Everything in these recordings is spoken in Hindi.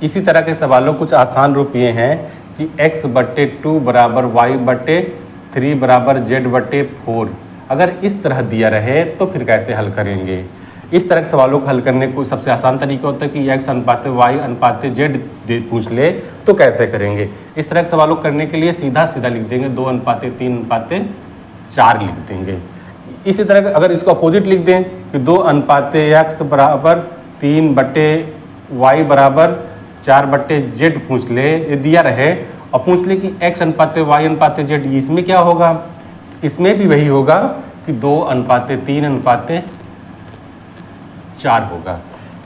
इसी तरह के सवालों कुछ आसान रूप ये हैं कि x/2 बराबर y/3 बराबर z/4। अगर इस तरह दिया रहे तो फिर कैसे हल करेंगे। इस तरह के सवालों को हल करने को सबसे आसान तरीका होता है कि x अनुपात y अनुपात z पूछ ले तो कैसे करेंगे। इस तरह के सवालों को करने के लिए सीधा सीधा लिख देंगे 2:3:4 लिख देंगे। इसी तरह अगर इसको अपोजिट लिख दें कि 2:x बराबर 3/y बराबर 4/z पूछ ले, ये दिया रहे और पूछ ले कि x अनुपात y अनुपात z, इसमें क्या होगा। इसमें भी वही होगा कि 2:3:4 होगा।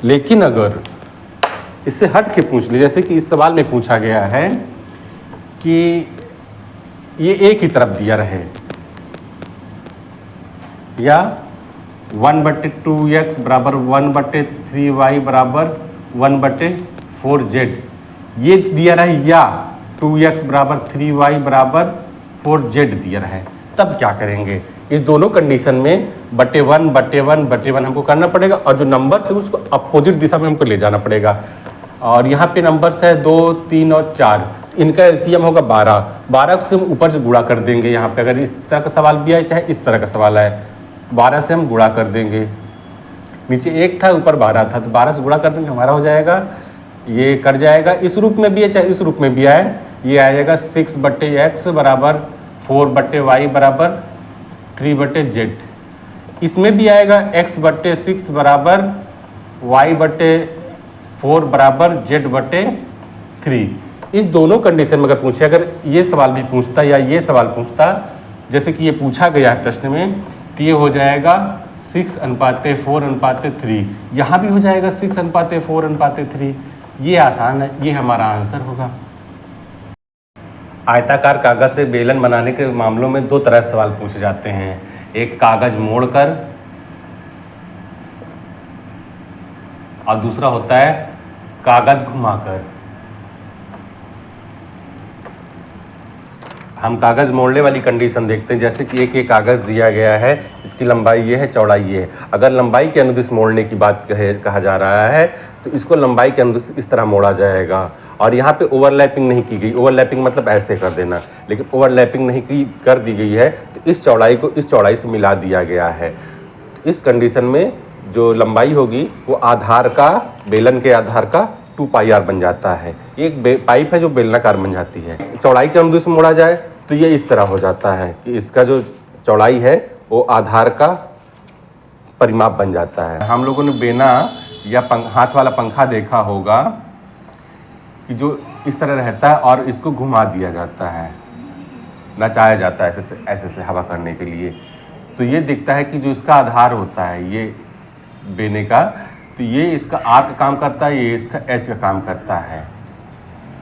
लेकिन अगर इससे हट के पूछ ले, जैसे कि इस सवाल में पूछा गया है कि ये एक ही तरफ दिया रहे या 1/2x बराबर 1/3y बराबर 1/4z ये दिया रहे, या 2x बराबर 3y बराबर 4z दिया रहे, तब क्या करेंगे। इस दोनों कंडीशन में बटे वन हमको करना पड़ेगा और जो नंबर्स है उसको अपोजिट दिशा में हमको ले जाना पड़ेगा। और यहाँ पे नंबर्स है 2, 3 और 4, इनका एलसीएम होगा 12 से हम ऊपर से गुणा कर देंगे। यहाँ पे अगर इस तरह का सवाल भी है चाहे इस तरह का सवाल है, 12 से हम गुणा कर देंगे। नीचे 1 था ऊपर 12 था तो 12 से गुणा कर देंगे, हमारा हो जाएगा, ये कर जाएगा। इस रूप में भी है चाहे इस रूप में भी आए, ये आ जाएगा 6/x बराबर 4/y बराबर 3/z। इसमें भी आएगा x/6 बराबर y/4 बराबर z/3। इस दोनों कंडीशन में अगर पूछे, अगर ये सवाल भी पूछता या ये सवाल पूछता जैसे कि ये पूछा गया है प्रश्न में, तो ये हो जाएगा 6:4:3। यहाँ भी हो जाएगा 6:4:3। ये आसान है, ये हमारा आंसर होगा। आयताकार कागज से बेलन बनाने के मामलों में दो तरह से सवाल पूछे जाते हैं, एक कागज मोड़कर और दूसरा होता है कागज घुमाकर। हम कागज मोड़ने वाली कंडीशन देखते हैं, जैसे कि एक कागज दिया गया है, इसकी लंबाई ये है, चौड़ाई ये है। अगर लंबाई के अनुदिश मोड़ने की बात कहा जा रहा है तो इसको लंबाई के अनुदिश इस तरह मोड़ा जाएगा और यहाँ पे ओवरलैपिंग नहीं की गई। ओवरलैपिंग मतलब ऐसे कर देना, लेकिन ओवरलैपिंग नहीं की कर दी गई है तो इस चौड़ाई को इस चौड़ाई से मिला दिया गया है। तो इस कंडीशन में जो लंबाई होगी वो आधार का, बेलन के आधार का 2πr बन जाता है। एक पाइप है जो बेलनाकार बन जाती है। चौड़ाई के अनुदिश मोड़ा जाए तो ये इस तरह हो जाता है कि इसका जो चौड़ाई है वो आधार का परिमाप बन जाता है। हम लोगों ने बेना या हाथ वाला पंखा देखा होगा कि जो इस तरह रहता है और इसको घुमा दिया जाता है, नचाया जाता है ऐसे से हवा करने के लिए। तो ये दिखता है कि जो इसका आधार होता है ये बेने का, तो ये इसका आर का काम करता है, ये इसका एच का काम करता है,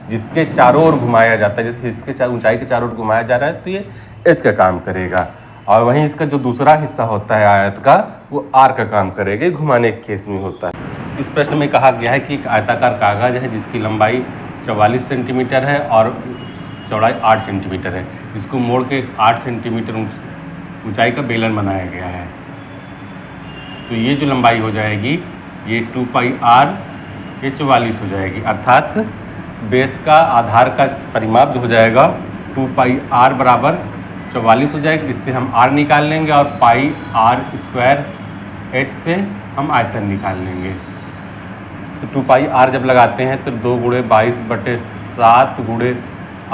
जिसके चारों ओर घुमाया जाता है। जैसे इसके ऊंचाई के चारों ओर घुमाया जा रहा है तो ये एच का काम करेगा, और वहीं इसका जो दूसरा हिस्सा होता है आयत का, वो आर का काम करेगा, घुमाने के केस में होता है। इस प्रश्न में कहा गया है कि एक आयताकार कागज है जिसकी लंबाई 44 सेंटीमीटर है और चौड़ाई 8 सेंटीमीटर है। इसको मोड़ के 8 सेंटीमीटर ऊंचाई का बेलन बनाया गया है। तो ये जो लंबाई हो जाएगी ये 2πr, ये 44 हो जाएगी, अर्थात बेस का आधार का परिमाप जो हो जाएगा 2πr बराबर 44 हो जाएगी। इससे हम r निकाल लेंगे और πr² h से हम आयतन निकाल लेंगे। तो 2πr जब लगाते हैं तो 2 × 22/7 ×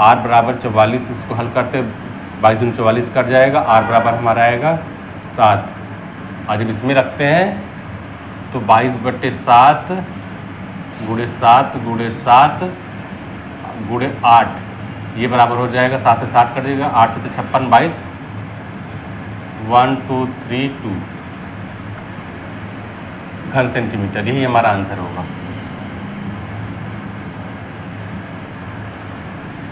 r बराबर 44, इसको हल करते 22 दूनी 44 कट जाएगा, r बराबर हमारा आएगा 7। और जब इसमें रखते हैं तो 22/7 × 7 × 7 × 8, ये बराबर हो जाएगा 7 से 7 कट जाएगा, 8 से 56, 22, 1 2 3 2 घन सेंटीमीटर। यही हमारा आंसर होगा।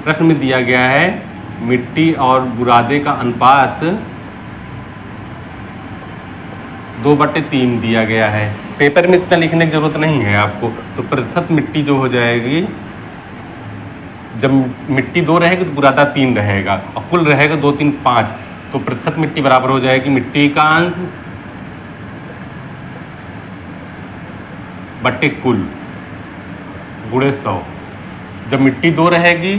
प्रश्न में दिया गया है मिट्टी और बुरादे का अनुपात 2/3 दिया गया है। पेपर में इतना लिखने की जरूरत नहीं है आपको। तो प्रतिशत मिट्टी जो हो जाएगी, जब मिट्टी 2 रहेगी तो बुरादा 3 रहेगा और कुल रहेगा 2 3 5, तो प्रतिशत मिट्टी बराबर हो जाएगी मिट्टी का अंश बट्टे कुल। गुणे 100। जब मिट्टी 2 रहेगी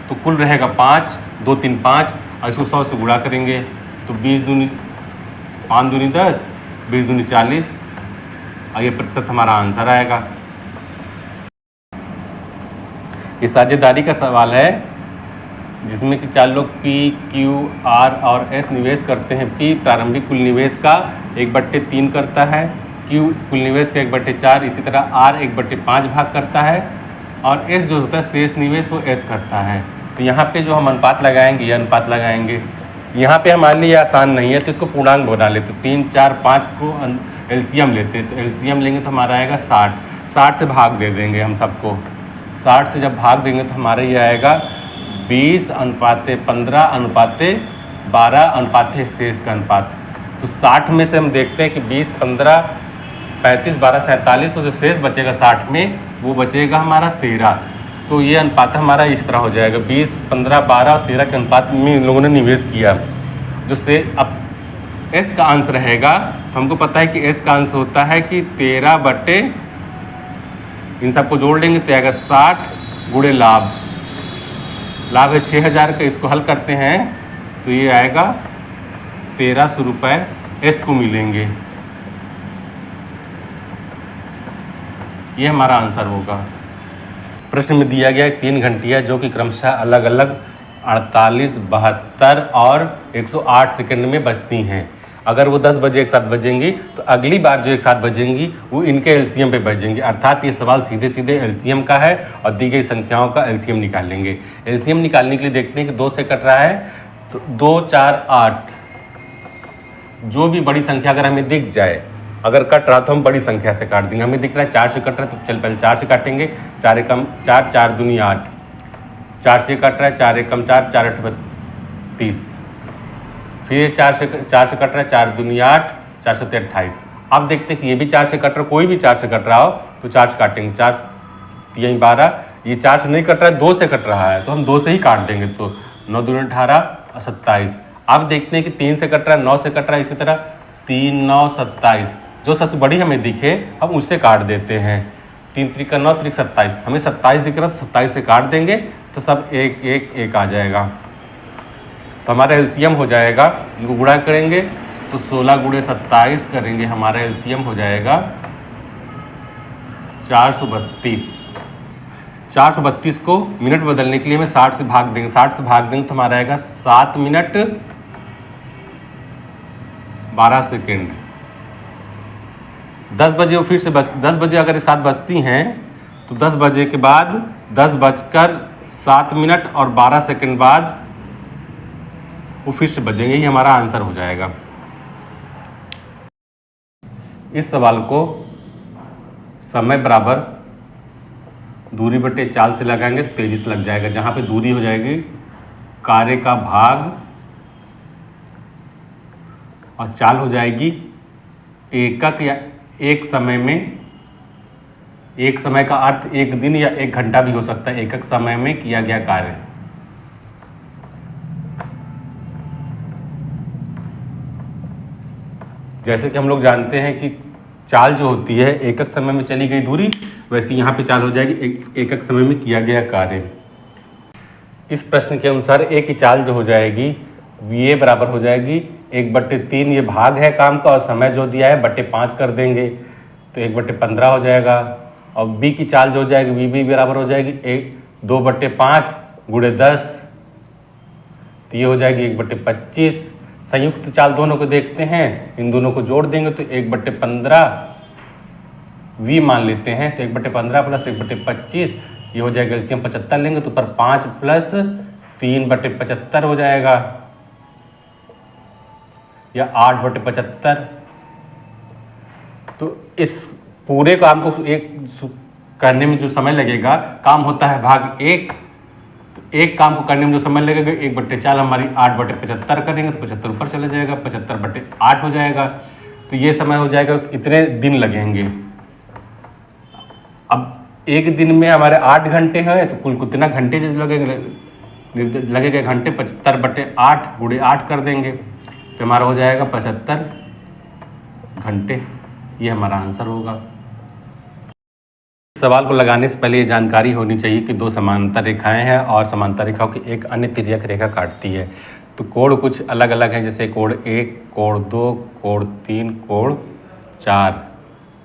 तो कुल रहेगा 5, 2 3 5, और इसको 100 से गुणा करेंगे तो 20 दूनी 5 दूनी 10, 20 दूनी 40, और ये प्रतिशत हमारा आंसर आएगा। ये साझेदारी का सवाल है जिसमें कि 4 लोग P, Q, R और S निवेश करते हैं। P प्रारंभिक कुल निवेश का 1/3 करता है, Q कुल निवेश का 1/4, इसी तरह R 1/5 भाग करता है, और S जो होता है शेष निवेश वो S करता है। तो यहाँ पे जो हम अनुपात लगाएंगे, ये अनुपात लगाएंगे। यहाँ पे हमारे लिए आसान नहीं है तो इसको पूर्णांक बना लेते, 3, 4, 5 को एलसीएम लेते हैं। तो एलसीएम लेंगे तो हमारा आएगा 60, 60 से भाग दे देंगे हम सबको। 60 से जब भाग देंगे तो हमारा ये आएगा 20:15:12 शेष का अनुपात। तो 60 में से हम देखते हैं कि 20, 15, 35, 12, 47, तो जो शेष बचेगा 60 में वो बचेगा हमारा 13। तो ये अनुपात हमारा इस तरह हो जाएगा, 20, 15, 12 और 13 के अनुपात में इन लोगों ने निवेश किया। जो से अब S का अंश रहेगा, हमको पता है कि S का अंश होता है कि 13 बटे, इन सबको जोड़ लेंगे तो आएगा 60 गुणे लाभ। लाभ है 6000 का, इसको हल करते हैं तो ये आएगा 1300 रुपये S को मिलेंगे। ये हमारा आंसर होगा। प्रश्न में दिया गया 3 घंटियाँ जो कि क्रमशः अलग अलग 48, 72 और 108 सेकंड में बजती हैं। अगर वो 10 बजे एक साथ बजेंगी तो अगली बार जो एक साथ बजेंगी वो इनके एलसीएम पे बजेंगी। अर्थात ये सवाल सीधे सीधे एलसीएम का है और दी गई संख्याओं का एलसीएम निकालेंगे। एलसीएम निकालने के लिए देखते हैं कि 2 से कट रहा है तो 2, 4, 8, जो भी बड़ी संख्या अगर हमें दिख जाए, अगर कट रहा तो हम बड़ी संख्या से काट देंगे। हमें दिख रहा है 4 से कट रहा है तो चल पहले 4 से काटेंगे, 4 एकम 4, 4 दूनी 8, 4 से कट रहा है 4 एकम 4, 4 8 32, फिर 4 से कट रहा है 4 दूनी 8, 4 7 28। अब देखते हैं कि ये भी 4 से कट रहा, कोई भी 4 से कट रहा हो तो 4 से काटेंगे, 4 3 12, ये 4 से नहीं कट रहा है 2 से कट रहा है तो हम 2 से ही काट देंगे, तो 9 दूनी 18 और 27। अब देखते हैं कि 3 से कट रहा है, 9 से कट रहा है, इसी तरह 3, 9, 27, जो सबसे बड़ी हमें दिखे हम उससे काट देते हैं। 3 त्रिका 9, त्रिक 27, हमें 27 दिख रहा तो 27 से काट देंगे तो सब 1, 1, 1 आ जाएगा। तो हमारा एलसीएम हो जाएगा, इनको गुणा करेंगे तो 16 गुणे 27 करेंगे, हमारा एलसीएम हो जाएगा 432। 432 को मिनट बदलने के लिए हमें 60 से भाग देंगे, 60 से भाग देंगे तो हमारा आएगा 7 मिनट 12 सेकेंड। 10 बजे वो फिर से 10 बजे अगर 7 बजती हैं तो 10 बजे के बाद 10:07 और 12 सेकेंड बाद वो फिर से बजेंगे। ये हमारा आंसर हो जाएगा। इस सवाल को समय बराबर दूरी बटे चाल से लगाएंगे तो तेजी से लग जाएगा। जहाँ पे दूरी हो जाएगी कार्य का भाग और चाल हो जाएगी एकक या एक समय में। एक समय का अर्थ 1 दिन या 1 घंटा भी हो सकता है। एकक समय में किया गया कार्य। जैसे कि हम लोग जानते हैं कि चाल जो होती है एकक समय में चली गई दूरी, वैसे यहाँ पे चाल हो जाएगी एकक समय में किया गया कार्य। इस प्रश्न के अनुसार एक की चाल जो हो जाएगी ये बराबर हो जाएगी 1/3, ये भाग है काम का, और समय जो दिया है बटे 5 कर देंगे तो 1/15 हो जाएगा। और बी की चाल जो हो जाएगी बी बराबर हो जाएगी 2/5 गुणे 10, तो ये हो जाएगी 1/25। संयुक्त चाल दोनों को देखते हैं, इन दोनों को जोड़ देंगे तो 1/15 v मान लेते हैं, तो 1/15 प्लस 1/25 ये हो जाएगा, एलसीएम 75 लेंगे तो पर 5 प्लस 3/75 हो जाएगा, या 8/75। तो इस पूरे काम को एक करने में जो समय लगेगा, काम होता है भाग 1, तो एक काम को करने में जो समय लगेगा 1/4 हमारी 8/75 करेंगे तो 75 ऊपर चला जाएगा, 75/8 हो जाएगा। तो ये समय हो जाएगा, इतने दिन लगेंगे। अब एक दिन में हमारे 8 घंटे हैं तो कुल कितना घंटे लगेगा घंटे, 75/8 गुणे 8 कर देंगे तो हमारा हो जाएगा 75 घंटे। ये हमारा आंसर होगा। सवाल को लगाने से पहले ये जानकारी होनी चाहिए कि दो समांतर रेखाएं हैं और समांतर रेखाओं की एक अन्य तिर्यक रेखा काटती है। तो कोण कुछ अलग अलग हैं, जैसे कोण 1, कोण 2, कोण 3, कोण 4,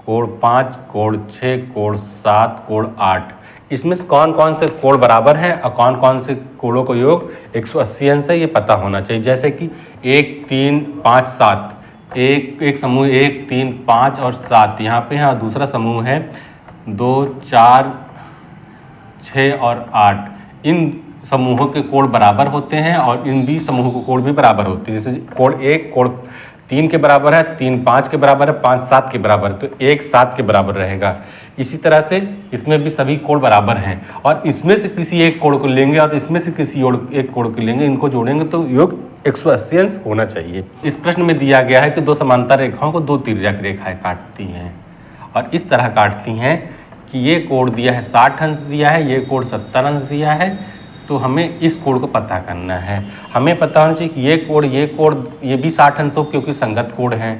कोण 5, कोण 6, कोण 7, कोण 8। इसमें से कौन कौन से कोण बराबर हैं और कौन कौन से कोणों का योग 180 अंश है, ये पता होना चाहिए। जैसे कि 1, 3, 5, 7, एक समूह 1, 3, 5 और 7 यहाँ पे है, और दूसरा समूह है 2, 4, 6 और 8। इन समूहों के कोण बराबर होते हैं और इन भी समूहों के कोण भी बराबर होते हैं। जैसे कोण 1 कोण 3 के बराबर है, 3 5 के बराबर है, 5 7 के बराबर है, तो 1 7 के बराबर रहेगा। इसी तरह से इसमें भी सभी कोण बराबर हैं और इसमें से किसी एक कोण को लेंगे और इसमें से किसी और एक कोण को लेंगे, इनको जोड़ेंगे तो योग 180 अंश होना चाहिए। इस प्रश्न में दिया गया है कि दो समांतर रेखाओं को दो तिर्यक रेखाएं काटती हैं और इस तरह काटती हैं कि ये कोण दिया है 60 अंश दिया है, ये कोण 70 अंश दिया है। तो हमें इस कोण को पता करना है। हमें पता होना चाहिए कि ये कोण ये भी 60 अंश हो, क्योंकि संगत कोण है।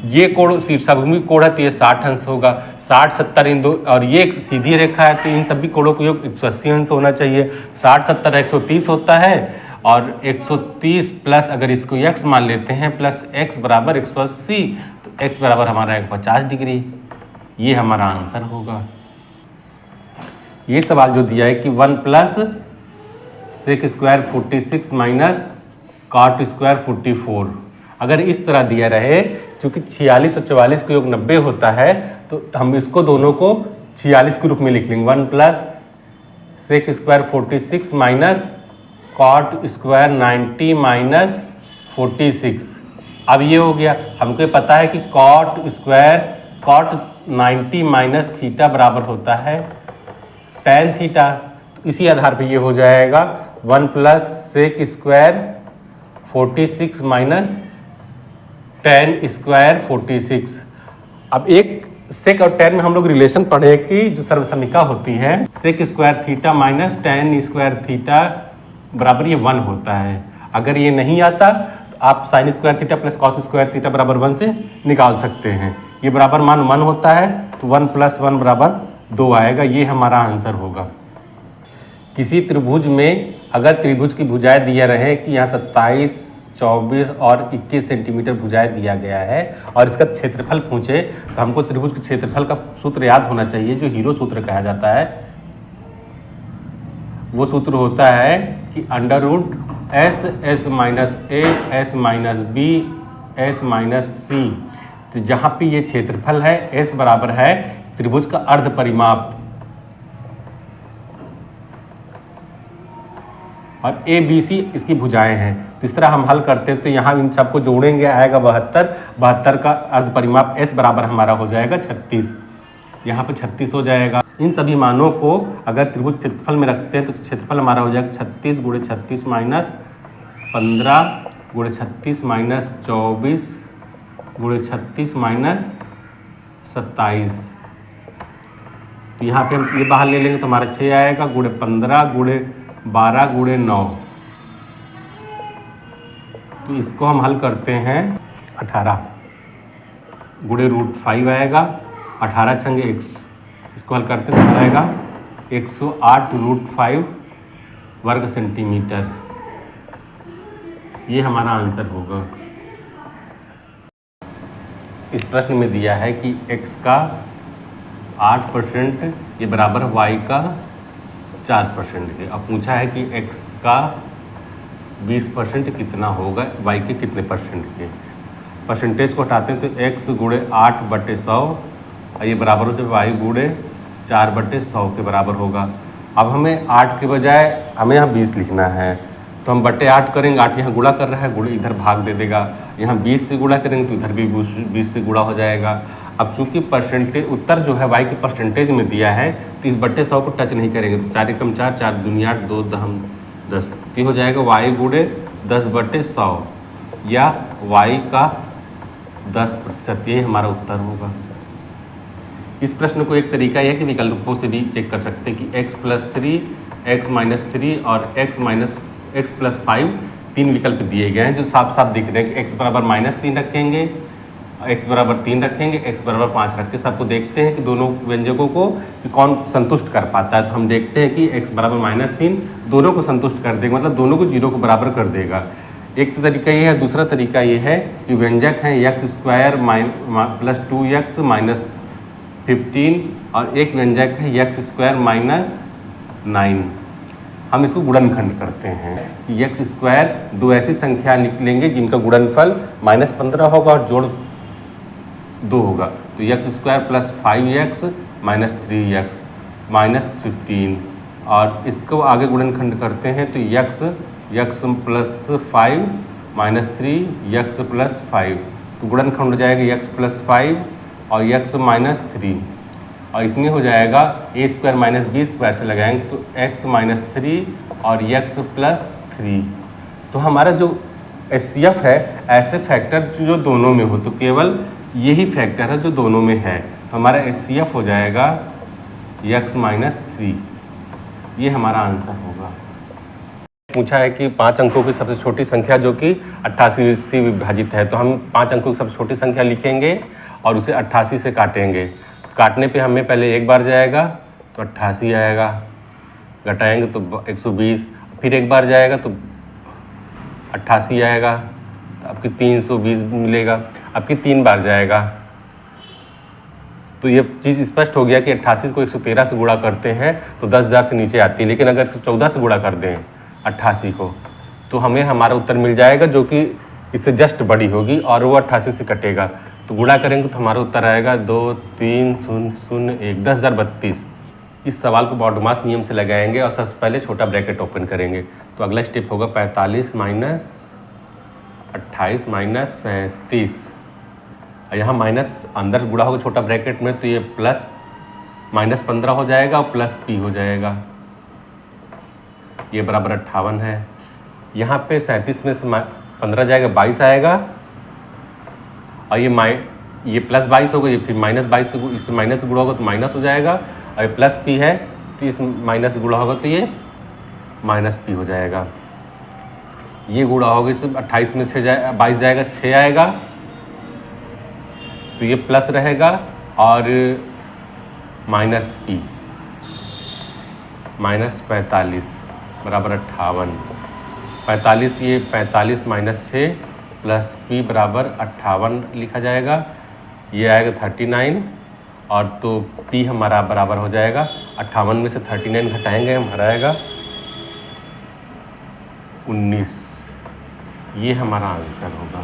ये कोण शीर्षाभिमुखी कोण है तो ये 60 अंश होगा। 60 70 इन दो, और ये एक सीधी रेखा है तो इन सभी कोणों को योग 180 अंश होना चाहिए। 60 70 130 होता है और 130 प्लस अगर इसको x मान लेते हैं प्लस x बराबर 180, तो x बराबर हमारा 50 डिग्री। ये हमारा आंसर होगा। ये सवाल जो दिया है कि 1 plus sec square 46 minus cot square 44, अगर इस तरह दिया रहे, क्योंकि 46 और 44 का योग 90 होता है, तो हम इसको दोनों को 46 के रूप में लिख लेंगे। 1 plus sec square 46 minus cot square 90 minus 46। अब ये हो गया। हमको पता है कि कॉट 90 माइनस थीटा बराबर होता है tan थीटा। तो इसी आधार पे ये हो जाएगा 1 plus sec square 46 minus tan square 46। अब एक सेक और tan में हम लोग रिलेशन पढ़े कि जो सर्वसमीका होती है, sec square theta minus tan square theta बराबर ये 1 होता है। अगर ये नहीं आता तो आप sine square theta plus cos square theta बराबर 1 से निकाल सकते हैं। ये बराबर मान 1 होता है तो 1 प्लस 1 बराबर 2 आएगा। ये हमारा आंसर होगा। किसी त्रिभुज में अगर त्रिभुज की भुजाएं दिया रहे कि यहाँ 27, 24 और 21 सेंटीमीटर भुजाएं दिया गया है और इसका क्षेत्रफल पूछे, तो हमको त्रिभुज के क्षेत्रफल का सूत्र याद होना चाहिए, जो हीरो सूत्र कहा जाता है। वो सूत्र होता है कि under root S S minus A S minus B S minus C. तो जहाँ पे ये क्षेत्रफल है, एस बराबर है त्रिभुज का अर्ध परिमाप और ए बी सी इसकी भुजाएं हैं। तो इस तरह हम हल करते हैं तो यहाँ इन सबको जोड़ेंगे, आएगा 72। 72 का अर्ध परिमाप एस बराबर हमारा हो जाएगा 36। यहाँ पे 36 हो जाएगा। इन सभी मानों को अगर त्रिभुज क्षेत्रफल में रखते हैं तो क्षेत्रफल हमारा हो जाएगा 36 गुणे 36 माइनस 15 गुणे 36 माइनस 24 गुणे 36 माइनस 27। तो यहाँ पे हम ये बाहर ले लेंगे तो हमारा 6 आएगा, गुणे 15 गुणे 12 गुणे 9। तो इसको हम हल करते हैं 18 गुणे रूट 5 आएगा, 18 छंगे 100, इसको हल करते हैं तो आएगा 108 रूट 5 वर्ग सेंटीमीटर। ये हमारा आंसर होगा। इस प्रश्न में दिया है कि x का 8% ये बराबर y का 4% के। अब पूछा है कि x का 20% कितना होगा y के कितने परसेंट के। परसेंटेज को हटाते हैं तो x गुणे 8/100 और ये बराबर हो जाए y गुणे 4/100 के बराबर होगा। अब हमें 8 के बजाय हमें यहाँ 20 लिखना है, तो हम बटे 8 करेंगे। 8 यहाँ गुणा कर रहा है, गुणे इधर भाग दे देगा। यहाँ 20 से गुणा करेंगे तो इधर भी 20 से गुणा हो जाएगा। अब चूंकि परसेंटेज उत्तर जो है y के परसेंटेज में दिया है तो इस बटे 100 को टच नहीं करेंगे। तो 4 एकम 4, 4 दूनी 8, 2 दहम 10, तो हो जाएगा y गुणे 10/100 या y का 10%। ये हमारा उत्तर होगा। इस प्रश्न को एक तरीका यह है कि विकल्पों से भी चेक कर सकते हैं कि x+3, x-3 और x+5 तीन विकल्प दिए गए हैं जो साफ साफ दिख रहे हैं कि x बराबर -3 रखेंगे, x बराबर 3 रखेंगे, x बराबर 5 रख के सबको देखते हैं कि दोनों व्यंजकों को कि कौन संतुष्ट कर पाता है। तो हम देखते हैं कि x बराबर -3 दोनों को संतुष्ट कर देगा, मतलब दोनों को 0 को बराबर कर देगा। एक तो तरीका ये है, दूसरा तरीका ये है कि व्यंजक है x² + 2x - 15 और एक व्यंजक है x² - 9। हम इसको गुणनखंड करते हैं कि x² दो ऐसी संख्या लिख लेंगे जिनका गुणनफल -15 होगा और जोड़ 2 होगा। तो x² + 5x - 3x - 15 और इसको आगे गुणनखंड करते हैं तो x + 5 - 3 x + 5 तो गुणनखंड हो जाएगा x + 5 और x - 3 और इसमें हो जाएगा a² - b² से लगाएंगे तो x - 3 और x + 3। तो हमारा जो HCF है ऐसे फैक्टर जो दोनों में हो, तो केवल यही फैक्टर है जो दोनों में है, तो हमारा HCF हो जाएगा x - 3। ये हमारा आंसर होगा। पूछा है कि 5 अंकों की सबसे छोटी संख्या जो कि 88 से विभाजित है, तो हम 5 अंकों की सबसे छोटी संख्या लिखेंगे और उसे 88 से काटेंगे। काटने पे हमें पहले एक बार जाएगा तो 88 आएगा, घटाएंगे तो 120, फिर एक बार जाएगा तो 88 आएगा, तो आपकी 320 मिलेगा। आपकी 3 बार जाएगा तो ये चीज़ स्पष्ट हो गया कि 88 को 113 से गुणा करते हैं तो 10,000 से नीचे आती है, लेकिन अगर 14 से गुणा कर दें 88 को तो हमें हमारा उत्तर मिल जाएगा जो कि इससे जस्ट बड़ी होगी और वो 88 से कटेगा। तो गुणा करेंगे तो हमारा उत्तर आएगा 23001 10,032। इस सवाल को बॉडमास नियम से लगाएंगे और सबसे पहले छोटा ब्रैकेट ओपन करेंगे। तो अगला स्टेप होगा 45 - 28 - 37 और यहाँ माइनस अंदर गुणा होगा छोटा ब्रैकेट में, तो ये प्लस -15 हो जाएगा और प्लस p हो जाएगा, ये बराबर 58 है। यहाँ पे 37 में से 15 जाएगा 22 आएगा और ये प्लस 22 होगा, ये फिर -22 से इससे माइनस से गुणा होगा तो माइनस हो जाएगा और ये प्लस p है तो इस माइनस से गुणा होगा तो ये -p हो जाएगा। ये गुणा होगा इससे 28 में से 22 जाएगा 6 आएगा तो ये प्लस रहेगा और -p -45 बराबर 58। 45 ये 45 - 6 प्लस p बराबर 58 लिखा जाएगा, ये आएगा 39 और तो p हमारा बराबर हो जाएगा 58 में से 39 घटाएंगे हमारा आएगा 19। ये हमारा आंसर होगा।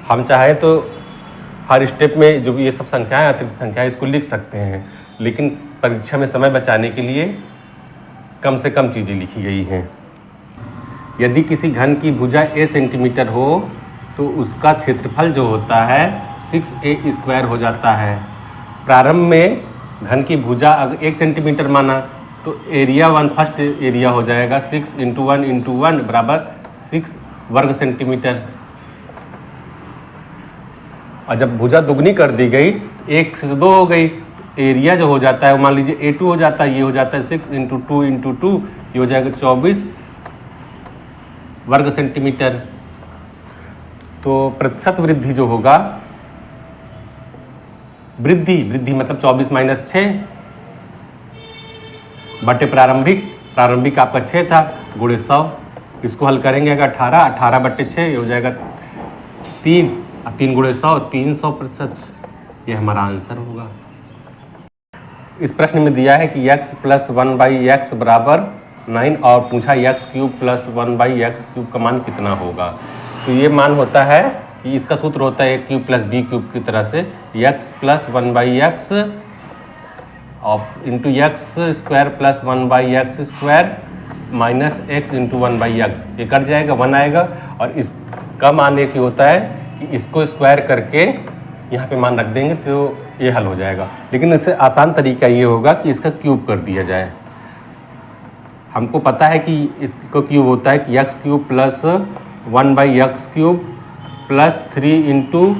हम चाहें तो हर स्टेप में जो ये सब संख्याएं अतिरिक्त संख्याएं इसको लिख सकते हैं, लेकिन परीक्षा में समय बचाने के लिए कम से कम चीज़ें लिखी गई हैं। यदि किसी घन की भुजा a सेंटीमीटर हो तो उसका क्षेत्रफल जो होता है 6a² हो जाता है। प्रारंभ में घन की भुजा अगर 1 सेंटीमीटर माना तो एरिया 1 फर्स्ट एरिया हो जाएगा 6 × 1 × 1 बराबर 6 वर्ग सेंटीमीटर। और जब भुजा दुगनी कर दी गई 1 से 2 हो गई, एरिया जो हो जाता है मान लीजिए A2 हो जाता है, ये हो जाता है 6 × 2 × 2, ये हो जाएगा 24 वर्ग सेंटीमीटर। तो प्रतिशत वृद्धि जो होगा, वृद्धि मतलब 24 - 6 बटे प्रारंभिक आपका 6 था गुणे 100। इसको हल करेंगे अगर 18 बटे 6 ये हो जाएगा 3 और 3 गुणे 100 300%। ये हमारा आंसर होगा। इस प्रश्न में दिया है कि x + 1/x बराबर 9 और पूछा x³ + 1/x³ का मान कितना होगा। तो ये मान होता है कि इसका सूत्र होता है a³ + b³ की तरह से x + 1/x और into x² + 1/x² minus x × 1/x, ये कट जाएगा 1 आएगा और इसका मान एक ही होता है कि इसको स्क्वायर करके यहाँ पे मान रख देंगे तो ये हल हो जाएगा। लेकिन इससे आसान तरीका ये होगा कि इसका क्यूब कर दिया जाए। हमको पता है कि इसको क्यूब होता है कि x³ + 1/x³ + 3 ×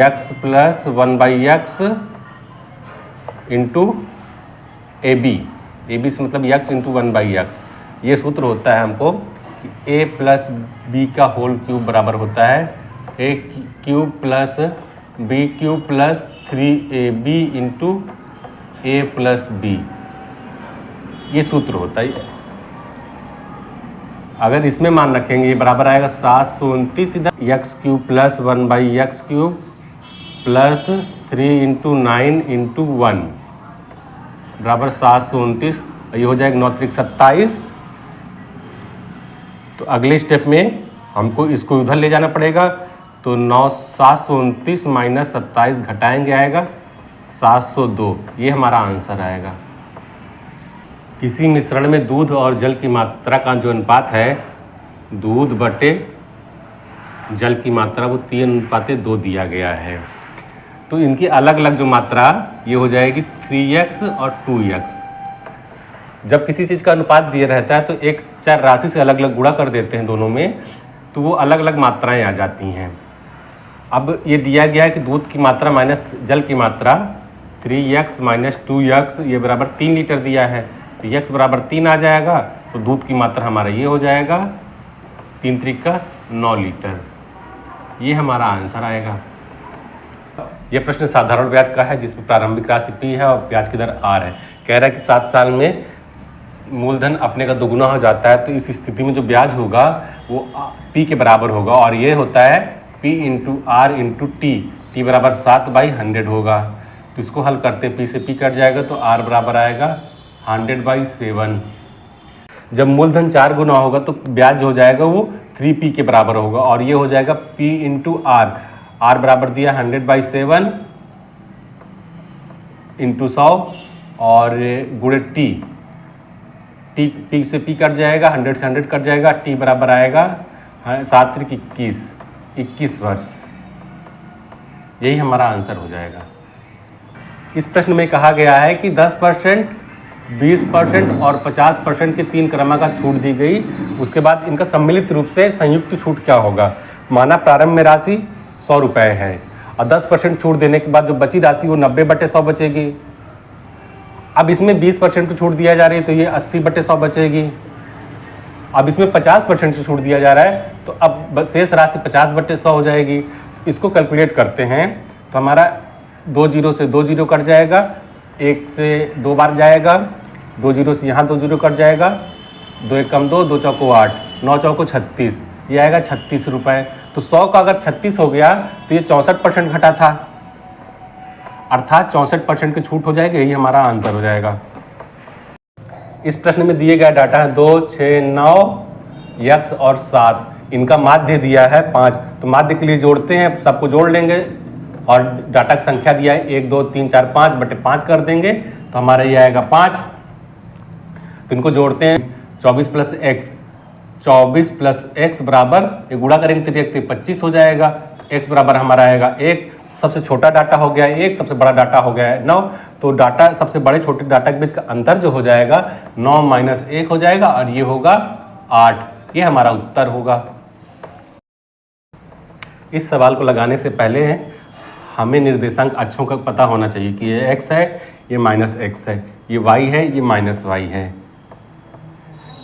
x + 1/x into AB से मतलब x × 1/x। ये सूत्र होता है हमको कि a + b का होल क्यूब बराबर होता है A cube plus B cube plus 3ab into A plus B, ये सूत्र होता है। अगर इसमें मान रखेंगे ये बराबर आएगा 729 इधर x cube plus 1/x cube plus 3 into 9 into 1 बराबर 729, ये हो जाएगा 9 त्रिक 27। तो अगले स्टेप में हमको इसको उधर ले जाना पड़ेगा, तो 729 माइनस 27 घटाएंगे आएगा 702, ये हमारा आंसर आएगा। किसी मिश्रण में दूध और जल की मात्रा का जो अनुपात है, दूध बटे जल की मात्रा, वो 3:2 दिया गया है। तो इनकी अलग अलग जो मात्रा ये हो जाएगी 3x और 2x। जब किसी चीज़ का अनुपात दिया रहता है तो एक चर राशि से अलग अलग गुणा कर देते हैं दोनों में, तो वो अलग अलग मात्राएं आ जाती हैं। अब ये दिया गया है कि दूध की मात्रा माइनस जल की मात्रा 3x माइनस 2x ये बराबर 3 लीटर दिया है, तो x बराबर 3 आ जाएगा, तो दूध की मात्रा हमारा ये हो जाएगा 3 त्रिक 9 लीटर, ये हमारा आंसर आएगा। यह प्रश्न साधारण ब्याज का है जिसमें प्रारंभिक राशि p है और ब्याज की दर r है। कह रहा है कि 7 साल में मूलधन अपने का दोगुना हो जाता है, तो इस स्थिति में जो ब्याज होगा वो p के बराबर होगा, और ये होता है p into r into t बराबर 7/100 होगा। तो इसको हल करते हैं, p से p कट जाएगा तो r बराबर आएगा 100/7। जब मूलधन 4 गुना होगा तो ब्याज हो जाएगा वो 3p के बराबर होगा, और ये हो जाएगा p इंटू r बराबर दिया 100/7 इंटू 100 और गुणे p से p कट जाएगा, 100 से 100 कट जाएगा, t बराबर आएगा 7 त्रिक 21 वर्ष, यही हमारा आंसर हो जाएगा। इस प्रश्न में कहा गया है कि 10%, 20% और 50% की 3 क्रमांक छूट दी गई, उसके बाद इनका सम्मिलित रूप से संयुक्त छूट क्या होगा। माना प्रारंभ में राशि 100 रुपये है और 10% छूट देने के बाद जो बची राशि वो 90/100 बचेगी। अब इसमें 20% की छूट दिया जा रही है तो ये 80/100 बचेगी। अब इसमें 50% की छूट दिया जा रहा है तो अब शेष राशि 50/100 हो जाएगी। तो इसको कैलकुलेट करते हैं तो हमारा 2 जीरो से 2 जीरो कट जाएगा, 1 से 2 बार जाएगा, 2 जीरो से यहाँ 2 जीरो कट जाएगा, 2 1 कम 2, 2 चौको 8, 9 चौको 36, ये आएगा 36 रुपये। तो 100 का अगर 36 हो गया तो ये 64% घटा था, अर्थात 64% की छूट हो जाएगी, यही हमारा आंसर हो जाएगा। इस प्रश्न में दिए गया डाटा है 2, 6, 9, x और 7, इनका माध्य दिया है 5। तो माध्य के लिए जोड़ते हैं, सबको जोड़ लेंगे और डाटा की संख्या दिया है 1, 2, 3, 4, 5/5 कर देंगे तो हमारा ये आएगा 5। तो इनको जोड़ते हैं 24 प्लस x, 24 प्लस x बराबर, ये गुणा करेंगे तो 25 हो जाएगा। x बराबर हमारा आएगा 1, सबसे छोटा डाटा हो गया है 1, सबसे बड़ा डाटा हो गया है 9। तो डाटा सबसे बड़े छोटे डाटा के बीच का अंतर जो हो जाएगा 9 माइनस 1 हो जाएगा और ये होगा 8, ये हमारा उत्तर होगा। इस सवाल को लगाने से पहले हमें निर्देशांक अक्षों का पता होना चाहिए कि ये x है, ये माइनस x है, ये y है, ये माइनस y है।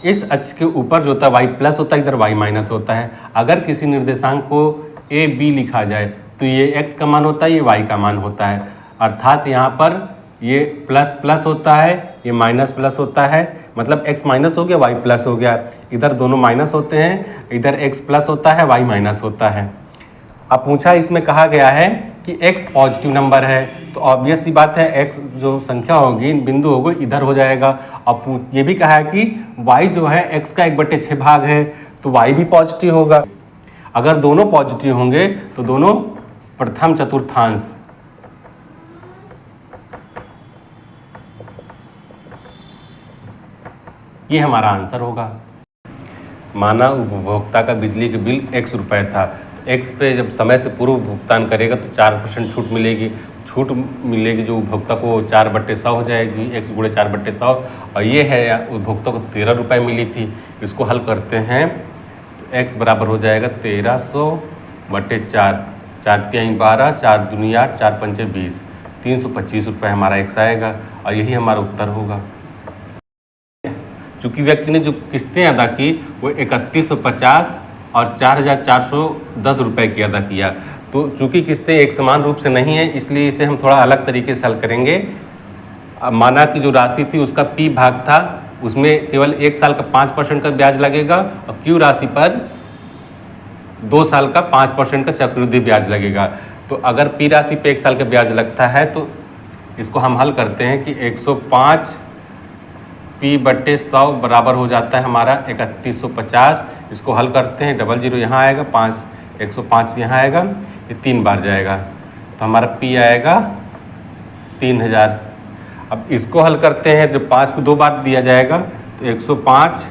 इस अक्ष के ऊपर जो होता है y प्लस होता है, इधर y माइनस होता है। अगर किसी निर्देशांक को a b लिखा जाए तो ये x का मान होता है, ये y का मान होता है, अर्थात यहाँ पर ये प्लस प्लस होता है, ये माइनस प्लस होता है, मतलब x माइनस हो गया, y प्लस हो गया। इधर दोनों माइनस होते हैं, इधर x प्लस होता है, y माइनस होता है। अब पूछा इसमें कहा गया है कि x पॉजिटिव नंबर है, तो ऑब्वियस सी बात है x जो संख्या होगी, बिंदु होगी, इधर हो जाएगा। अब ये भी कहा है कि y जो है x का 1/6 भाग है, तो y भी पॉजिटिव होगा। अगर दोनों पॉजिटिव होंगे तो दोनों प्रथम चतुर्थांश, ये हमारा आंसर होगा। माना उपभोक्ता का बिजली के बिल x रुपए था, तो x पे जब समय से पूर्व भुगतान करेगा तो 4% छूट मिलेगी। छूट मिलेगी जो उपभोक्ता को 4/100 हो जाएगी, x गुणे 4/100, और ये है उपभोक्ता को 13 रुपये मिली थी। इसको हल करते हैं तो x बराबर हो जाएगा 1300/4, 4 तिहाई 12, 4 दूनी 8, 4 पंचे 20, 325 रुपये हमारा x आएगा और यही हमारा उत्तर होगा। चूँकि व्यक्ति ने जो किस्तें अदा की वो 3150 और 4,410 रुपये की अदा किया। तो चूंकि किस्तें एक समान रूप से नहीं है, इसलिए इसे हम थोड़ा अलग तरीके से हल करेंगे। अब माना कि जो राशि थी उसका P भाग था, उसमें केवल 1 साल का 5% का ब्याज लगेगा और Q राशि पर 2 साल का 5% का चक्रवृद्धि ब्याज लगेगा। तो अगर P राशि पे 1 साल का ब्याज लगता है तो इसको हम हल करते हैं कि 105 P/100 बराबर हो जाता है हमारा 3150। इसको हल करते हैं, 00 यहाँ आएगा, 105 यहाँ आएगा, ये 3 बार जाएगा तो हमारा P आएगा 3000। अब इसको हल करते हैं, जब 5 को 2 बार दिया जाएगा तो 105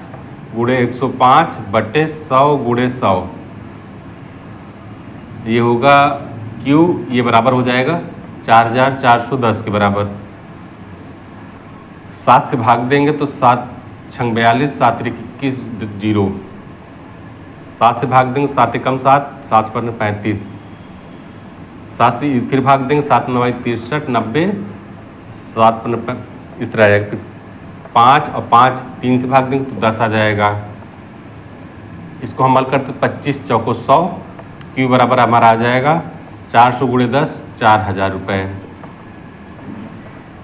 गुणे 105 बटे 100 गुणे 100, ये होगा Q, ये बराबर हो जाएगा 4410 के बराबर। 7 से भाग देंगे तो 7 छंग 42, 7 त्रिक 21, 0। 7 से भाग देंगे, 7 एकम 7, 7 पर 35। 7 से फिर भाग देंगे, 7 9 63, 90, 7 पर इस तरह आ जाएगा। फिर 5 और 5 3 से भाग देंगे तो 10 आ जाएगा। इसको हम हल करते 25 चौको 100, Q बराबर हमारा आ जाएगा 400 गुणे 10, 4000 रुपये।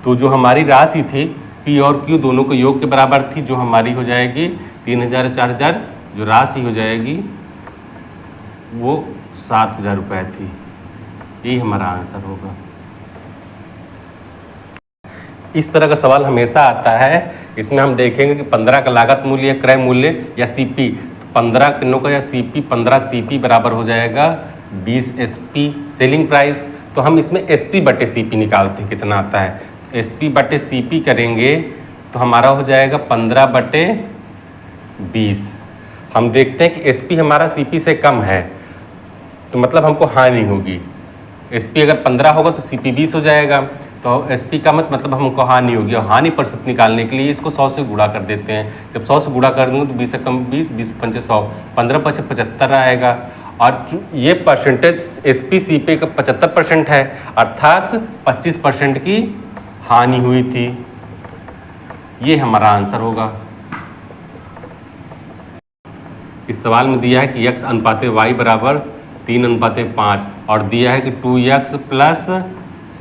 तो जो हमारी राशि थी P और Q दोनों को योग के बराबर थी, जो हमारी हो जाएगी 3000 4000, जो राशि हो जाएगी वो 7000 रुपये थी। यही हमारा आंसर होगा। इस तरह का सवाल हमेशा आता है। इसमें हम देखेंगे कि 15 का लागत मूल्य या क्रय मूल्य या CP, तो 15 किलो का या CP 15 CP बराबर हो जाएगा 20 SP सेलिंग प्राइस। तो हम इसमें SP बटे CP निकालते हैं कितना आता है, तो SP बटे CP करेंगे तो हमारा हो जाएगा 15 बटे 20। हम देखते हैं कि SP हमारा CP से कम है तो मतलब हमको हानि होगी। SP अगर 15 होगा तो CP 20 हो जाएगा, तो SP का मतलब हमको हानि होगी। और हानि प्रतिशत निकालने के लिए इसको 100 से गुणा कर देते हैं। जब 100 से गुणा कर देंगे तो 20 से कम 20, 20 पंचे 100, 15 पचे 75 आएगा। और ये परसेंटेज SP CP का 75% है, अर्थात 25% की हानि हुई थी। ये हमारा आंसर होगा। इस सवाल में दिया है कि x अनुपाते y बराबर 3:5 और दिया है कि 2x प्लस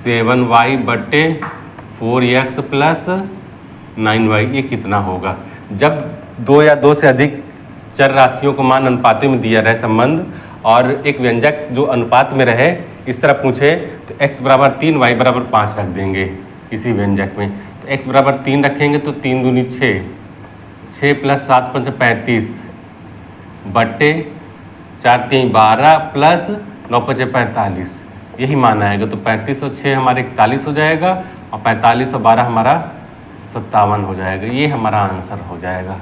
7y बटे 4x प्लस 9y, ये कितना होगा। जब 2 या 2 से अधिक चर राशियों को मान अनुपात में दिया रहे संबंध और एक व्यंजक जो अनुपात में रहे इस तरह पूछे तो x बराबर 3 y बराबर 5 रख देंगे इसी व्यंजक में। तो x बराबर 3 रखेंगे तो 3 दूनी 6, 6 प्लस 7 पंच 35 बटे 4 3 12 प्लस 9 पंच 45, यही मान आएगा। तो 35 और 6 हमारे 41 हो जाएगा और 45 और 12 हमारा 57 हो जाएगा। ये हमारा आंसर हो जाएगा।